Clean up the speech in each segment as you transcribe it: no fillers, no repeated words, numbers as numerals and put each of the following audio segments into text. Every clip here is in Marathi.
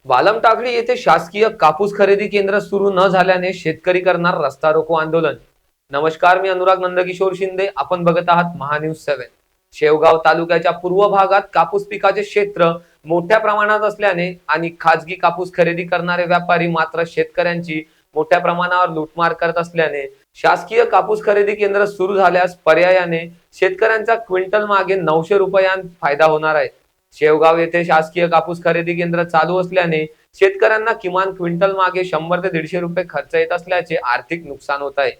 वालमटाकळी येथे शासकीय कापूस खरेदी केंद्र सुरू न झाल्याने शेतकरी करणार रस्ता रोको आंदोलन। नमस्कार, मी अनुराग नंदकिशोर शिंदे। आपण बघत आहात महा न्यूज 7। शेवगाव तालुक्याच्या पूर्व भागात कापूस पिकाचे क्षेत्र मोठ्या प्रमाणात असल्याने आणि खाजगी कापूस खरेदी करणारे व्यापारी मात्र शेतकऱ्यांची मोठ्या प्रमाणावर लूटमार करत असल्याने शासकीय कापूस खरेदी केंद्र सुरू झाल्यास पर्यायाने शेतकऱ्यांचा क्विंटल मागे 900 रुपयांत फायदा होणार आहे। शेवगाव येथे शासकीय कापूस खरेदी केंद्र चालू असल्याने शेतकऱ्यांना किमान क्विंटल मागे 100 ते 150 रुपये खर्च येत असल्याचे आर्थिक नुकसान होत आहे।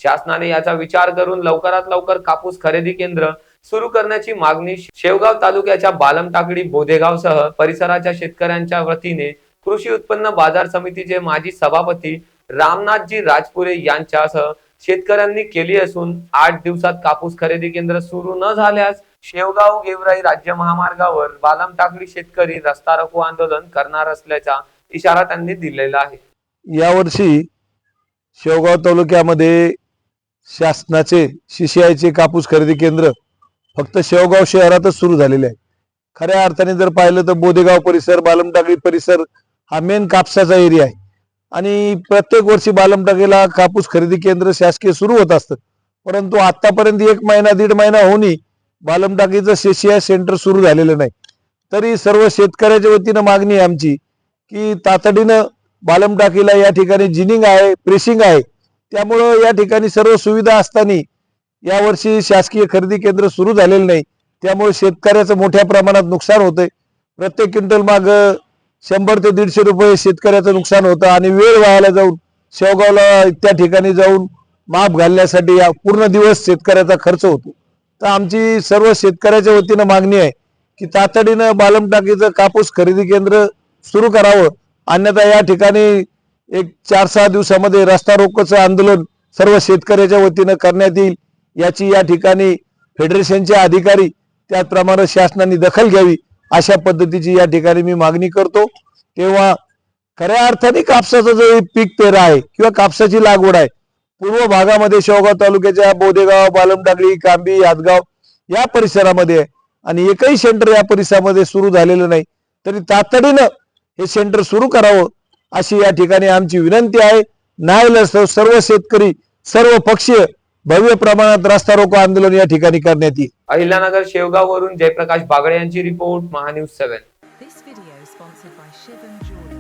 शासनाने याचा विचार करून लवकरात लवकर कापूस खरेदी केंद्र सुरू करण्याची मागणी शेवगाव तालुक्याच्या बालमटाकडी बोधेगावसह परिसराच्या शेतकऱ्यांच्या वतीने कृषी उत्पन्न बाजार समितीचे माजी सभापती रामनाथजी राजपुरे यांच्यासह शेतकऱ्यांनी केली असून 8 दिवसात कापूस खरेदी केंद्र सुरू न झाल्यास शेवगाव गेवराई राज्य महामार्गावर बालमटाकडी शेतकरी रस्ता रोको आंदोलन करणार असल्याचा इशारा त्यांनी दिलेला आहे। यावर्षी शेवगाव तालुक्यामध्ये शासनाचे सीसीआयचे कापूस खरेदी केंद्र फक्त शेवगाव शहरातच सुरू झालेले आहे। खऱ्या अर्थाने जर पाहिलं तर बोधेगाव परिसर, बालमटाकडी परिसर हा मेन कापसाचा एरिया आहे आणि प्रत्येक वर्षी बालमटाकडीला कापूस खरेदी केंद्र शासकीय सुरू होत असतं, परंतु आतापर्यंत 1 महिना 1.5 महिना होऊनही बालमटाकडीचं सीसीआय सेंटर सुरू झालेलं नाही। तरी सर्व शेतकऱ्याच्या वतीनं मागणी आहे आमची की तातडीनं बालमटाकडीला या ठिकाणी जिनिंग आहे, प्रेसिंग आहे, त्यामुळं या ठिकाणी सर्व सुविधा असताना यावर्षी शासकीय खरेदी केंद्र सुरू झालेलं नाही, त्यामुळे शेतकऱ्याचं मोठ्या प्रमाणात नुकसान होतंय। प्रत्येक क्विंटल माग 100 ते 150 रुपये शेतकऱ्याचं नुकसान होतं आणि वेळ वायाला जाऊन शेवगावला त्या ठिकाणी जाऊन माप घालण्यासाठी पूर्ण दिवस शेतकऱ्याचा खर्च होतो। तर आमची सर्व शेतकऱ्याच्या वतीनं मागणी आहे की तातडीनं बालमटाकडीचं कापूस खरेदी केंद्र सुरू करावं, अन्यथा या ठिकाणी एक 4-6 दिवसामध्ये रस्ता रोकोचं आंदोलन सर्व शेतकऱ्याच्या वतीनं करण्यात येईल। याची या ठिकाणी फेडरेशनचे अधिकारी त्याप्रमाणे शासनाने दखल घ्यावी अशा पद्धतीची या ठिकाणी मी मागणी करतो। तेव्हा खऱ्या अर्थाने कापसाचं जो पीक पेरा आहे किंवा कापसाची लागवड आहे पूर्व भागामध्ये शेवगाव तालुक्याच्या बोधेगाव, बालमटाकडी, कांबी, हातगाव या परिसरामध्ये आहे आणि एकही सेंटर या परिसरामध्ये सुरू झालेलं नाही, तरी तातडीनं हे सेंटर सुरू करावं अशी या ठिकाणी आमची विनंती आहे। नाईलाज सर्व शेतकरी, सर्व पक्षीय भव्य प्रमाणात रस्ता रोको आंदोलन या ठिकाणी करण्यात येईल। अहिल्यानगर शेवगाव वरून जयप्रकाश बागडे यांची report, Maha news 7। This video is sponsored by Shivan Jewelry.